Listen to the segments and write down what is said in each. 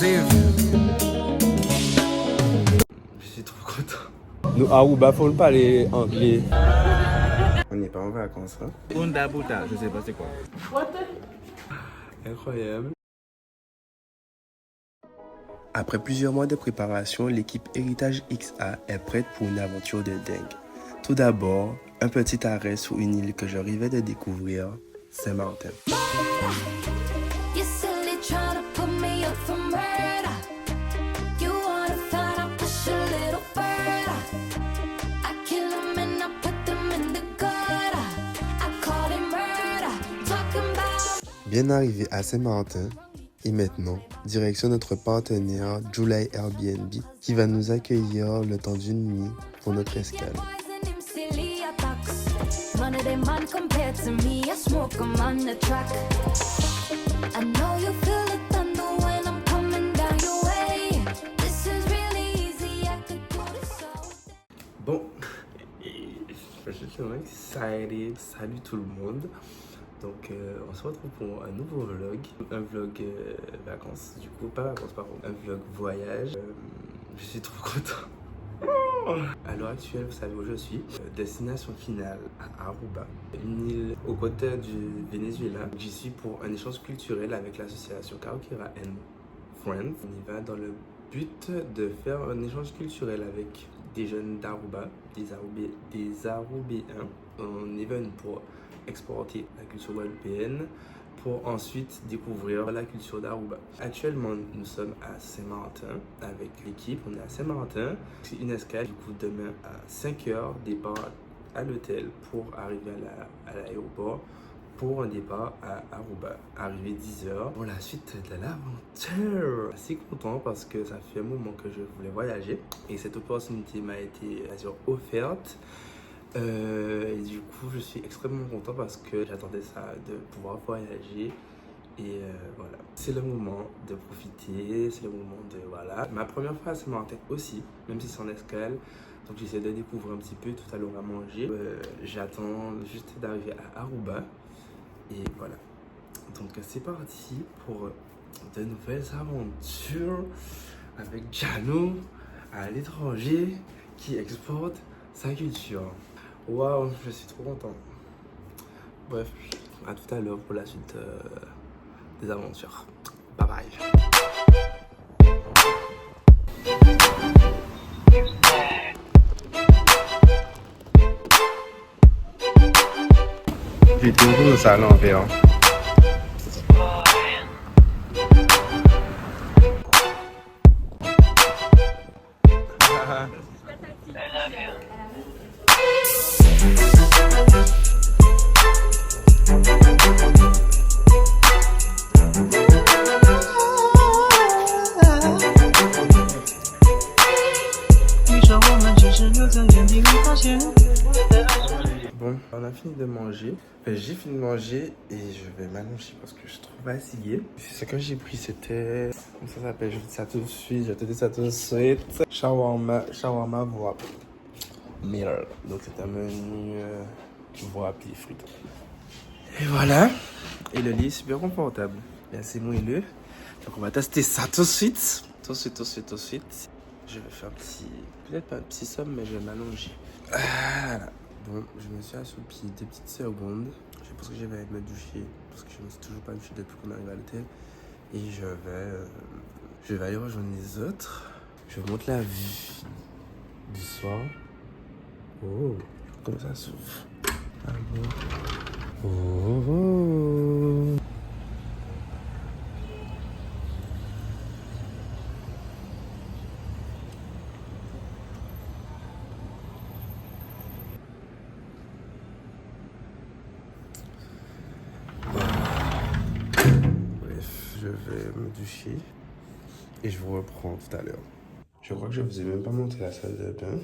Je suis trop content. Nous, Aruba, faut pas aller anglais. On n'est pas en vacances, hein? Bunda Buta, je sais pas c'est quoi. Incroyable. Après plusieurs mois de préparation, l'équipe Héritage XA est prête pour une aventure de dingue. Tout d'abord, un petit arrêt sur une île que je rêvais de découvrir, Saint-Martin. Bien arrivé à Saint-Martin, et maintenant, direction notre partenaire July Airbnb qui va nous accueillir le temps d'une nuit pour notre escale. Bon, je suis vraiment excited. Salut tout le monde. Donc on se retrouve pour un nouveau vlog, vacances, du coup, pas vacances par contre, un vlog voyage. Je suis trop content. À l'heure actuelle, vous savez où je suis. Destination finale à Aruba, une île aux côtés du Venezuela. J'y suis pour un échange culturel avec l'association Caroquera and Friends. On y va dans le but de faire un échange culturel avec des jeunes d'Aruba, des Arubayens. On y va pour exporter la culture guadeloupéenne pour ensuite découvrir la culture d'Aruba. Actuellement, nous sommes à Saint-Martin avec l'équipe. On est à Saint-Martin. C'est une escale. Du coup, demain à 5h, départ à l'hôtel pour arriver à l'aéroport pour un départ à Aruba. Arrivé 10h pour la suite de l'aventure. Assez content parce que ça fait un moment que je voulais voyager et cette opportunité m'a été offerte. Et du coup, je suis extrêmement content parce que j'attendais ça, de pouvoir voyager. Et voilà, c'est le moment de profiter, c'est le moment de, voilà. Ma première fois à Saint-Martin aussi, même si c'est en escale. Donc j'essaie de découvrir un petit peu, tout à l'heure à manger. J'attends juste d'arriver à Aruba. Et voilà. Donc c'est parti pour de nouvelles aventures avec Jano à l'étranger qui exporte sa culture. Waouh, je suis trop content. Bref, à tout à l'heure pour la suite des aventures. Bye bye. J'ai toujours ça à l'envers. Bon, on a fini de manger. Enfin, j'ai fini de manger et je vais m'allonger parce que je suis trop fatigué. Ce que j'ai pris, c'était... Comment ça s'appelle? Je te dis ça tout de suite. Je te dis ça tout de suite. Shawarma wrap meal. Donc c'est un menu wrap et frites. Et voilà. Et le lit est super confortable. Il est assez moelleux. Donc on va tester ça tout de suite. Tout de suite. Je vais faire un petit... Peut-être pas un petit somme, mais je vais m'allonger. Voilà. Bon, je me suis assoupi 2 petites secondes. Je pense que je vais aller me doucher. Parce que je ne me suis toujours pas douché depuis qu'on arrive à l'hôtel. Et je vais aller rejoindre les autres. Je vous montre la vue du soir. Oh, comme ça souffle. Ah bon. Oh. Bref, je vais me doucher et je vous reprends tout à l'heure. Je crois que je vous ai même pas montré la salle de bain.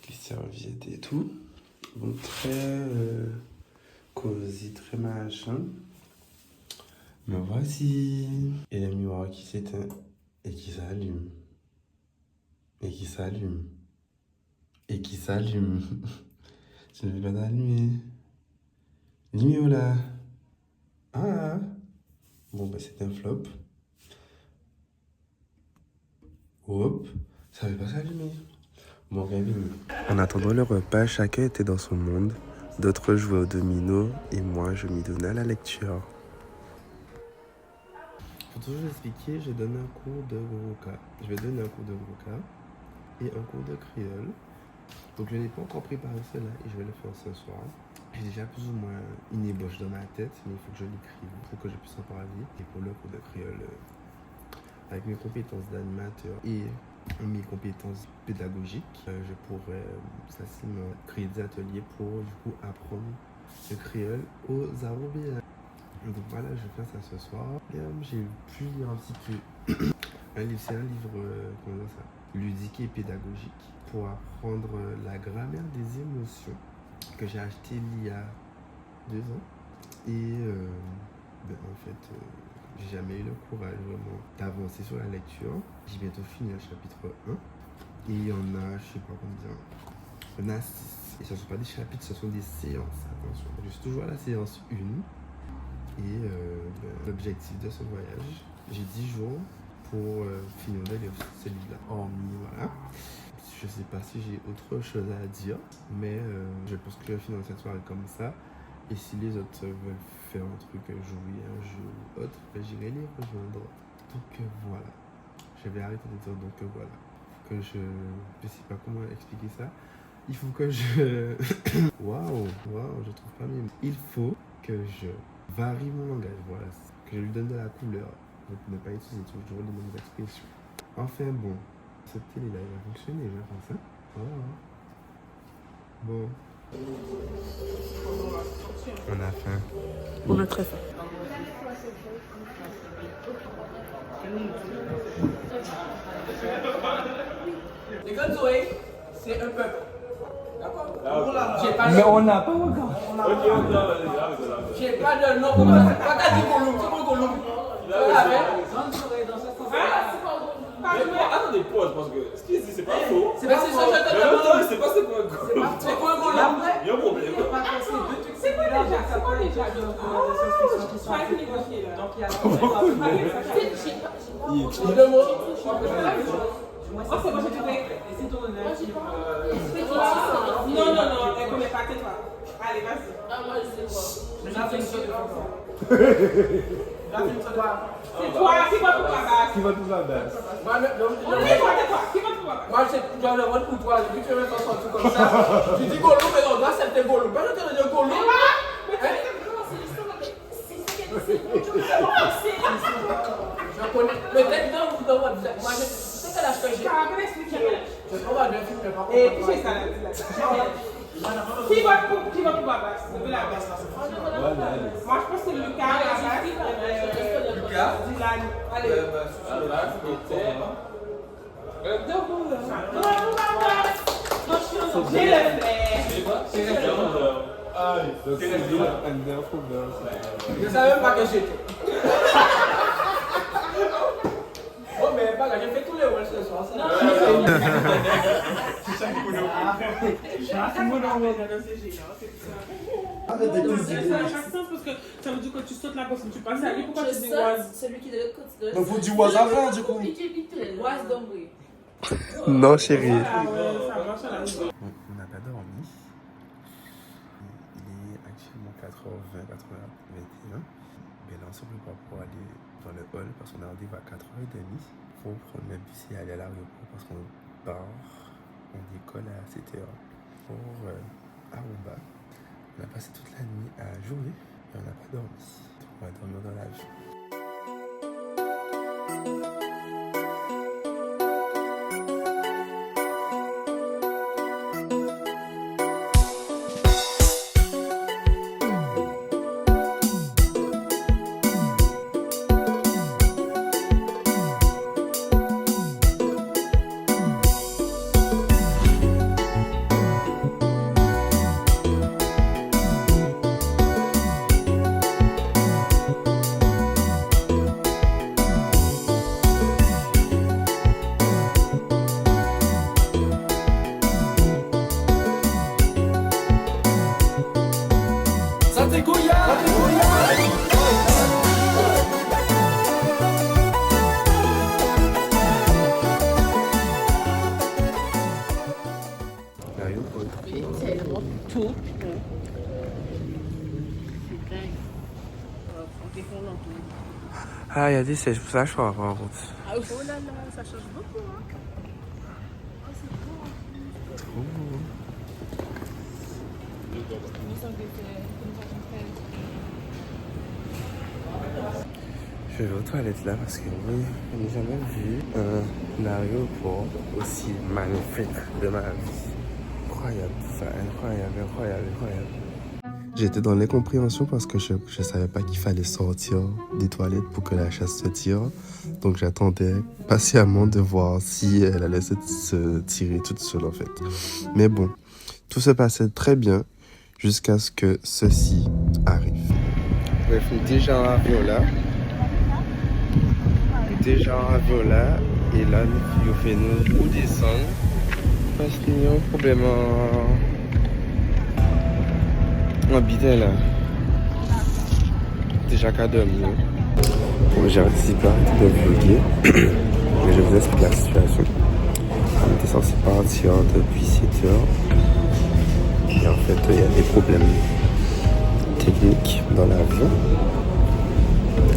Les serviettes et tout. Bon, très cosy, très machin. Me voici. Et le miroir qui s'éteint et qui s'allume. Et qui s'allume. Et qui s'allume. Je ne vais pas t'allumer. Lumière là. Ah. Bon, bah c'est un flop. Hop, ça veut pas s'allumer. Bon, bienvenue. En attendant le repas, chacun était dans son monde. D'autres jouaient au domino et moi, je m'y donnais à la lecture. Pour toujours expliquer, je donne un cours de Woroka. Je vais donner un cours de Woroka et un cours de créole. Donc je n'ai pas encore préparé cela et je vais le faire ce soir. J'ai déjà plus ou moins une ébauche dans ma tête, mais il faut que je l'écrive pour que je puisse en parler. Et pour le cours de créole, avec mes compétences d'animateur et mes compétences pédagogiques, je pourrais facilement créer des ateliers pour du coup apprendre le créole aux Aroubéens. Donc voilà, je vais faire ça ce soir. J'ai pu lire un petit peu. Un livre, c'est un livre comment dire ça, ludique et pédagogique pour apprendre la grammaire des émotions que j'ai acheté il y a 2 ans. Et en fait, j'ai jamais eu le courage vraiment d'avancer sur la lecture. J'ai bientôt fini le chapitre 1. Et il y en a, je sais pas combien, il y en a 6. Et ce ne sont pas des chapitres, ce sont des séances. Attention, je suis toujours à la séance 1. Et l'objectif de ce voyage, j'ai 10 jours pour finir de lire ce livre-là. Hormis, voilà. Je sais pas si j'ai autre chose à dire, mais je pense que je vais finir cette soirée comme ça. Et si les autres veulent faire un truc, jouer un jeu ou autre, j'irai les rejoindre. Donc voilà. Je vais arrêter de dire donc voilà. Que je sais pas comment expliquer ça. Il faut que je... Waouh, je trouve pas mes mots. Il faut que je varie mon langage, voilà. Que je lui donne de la couleur. Donc ne pas utiliser toujours les mêmes expressions. Enfin bon, cette télé-là, elle va fonctionner, je pense. Hein. Voilà. Bon. On a faim. On a très faim. Les Gonzoé, c'est un peuple. D'accord? Mais on n'a pas encore. J'ai pas de nom comme ça. Pas qu'à dire Gollum, c'est quoi Gollum? Attendez, pause, parce que ce qu'il dit, c'est pas faux. C'est pas ça, je te Non, demande. c'est pas c'est quoi un Gollum. C'est quoi un Gollum? Il y a un problème. C'est quoi déjà de recommandations qui sont faites? Donc il y a Le mot. Oh, c'est bon, j'ai trouvé. Et si ton honneur non, elle connaît pas, tais-toi. Allez, vas-y. Ah, moi, je sais quoi. J'ai fait une chose de c'est toi, qui va pour ma base? Qui va tout la base? Tais-toi. Qui va pour ma base? Moi, je dois le rendre pour toi. Depuis que tu veux t'en sortir comme ça, tu dis Gollum, mais on doit accepter Gollum. Pas je te dire Gollum. Je connais. Mais peut-être dans vous dans votre moi, je sais quel âge que j'ai. Je ne pas bien filmer, par contre. Et tu fais ça. Qui va pour ma base? De la base. Moi, je pense que c'est Lucas, la base. Lucas. Dylan. Allez. J'ai le flair. Je ne savais même pas que j'étais. Oh, mais pas là, j'ai fait tous les rôles ce soir. Parce que ça veut dire que tu sautes la personne, tu passes à lui, pourquoi tu dis oise? Celui qui est de l'autre côté. Donc, vous dites oise avant, du coup. Oise d'ombre. Non, chérie. Ah ouais, ça marche à la maison. On n'a pas dormi. Il est actuellement 4h20, 4h21. Mais là, on se prépare pour aller dans le hall parce qu'on a rendez-vous à 4h30 pour prendre le bus et aller à l'aéroport parce qu'on part, on décolle à 7h pour Aruba. On a passé toute la nuit à jouer et on n'a pas dormi. Donc on va dormir dans l'avion. Ah, il y a des sièges pour ça, je crois, par contre. Ah, oh là là, ça change beaucoup, hein. Oh, c'est beau. Trop beau. Il me semble que Je vais aux toilettes là parce que oui, je n'ai jamais vu un aéroport aussi magnifique de ma vie. Incroyable, ça, incroyable, incroyable, incroyable. J'étais dans l'incompréhension parce que je ne savais pas qu'il fallait sortir des toilettes pour que la chasse se tire. Donc j'attendais patiemment de voir si elle allait se tirer toute seule en fait. Mais bon, tout se passait très bien jusqu'à ce que ceci arrive. Bref, nous déjà en avion là. Déjà en avion là. Et là, nous faisons nous descendre. Parce qu'il y a un problème en bidon là. Déjà qu'à dormir. Bon, j'ai anticipé de vlogger. Mais je vous explique la situation. On était censé partir depuis 7 heures. Et en fait, il y a des problèmes techniques dans l'avion.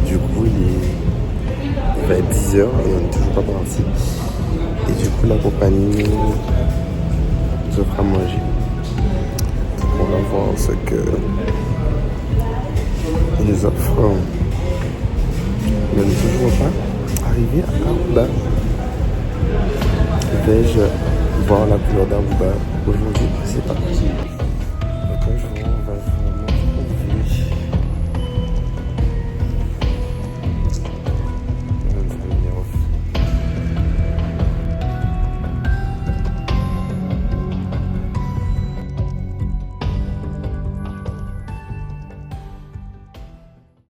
Du coup, il va être 10 heures et on n'est toujours pas parti. Et du coup, la compagnie nous offre à manger. Donc, on va voir ce que ils nous offrent. On n'est toujours pas arrivé à Aruba. Vais-je voir la couleur d'Aruba?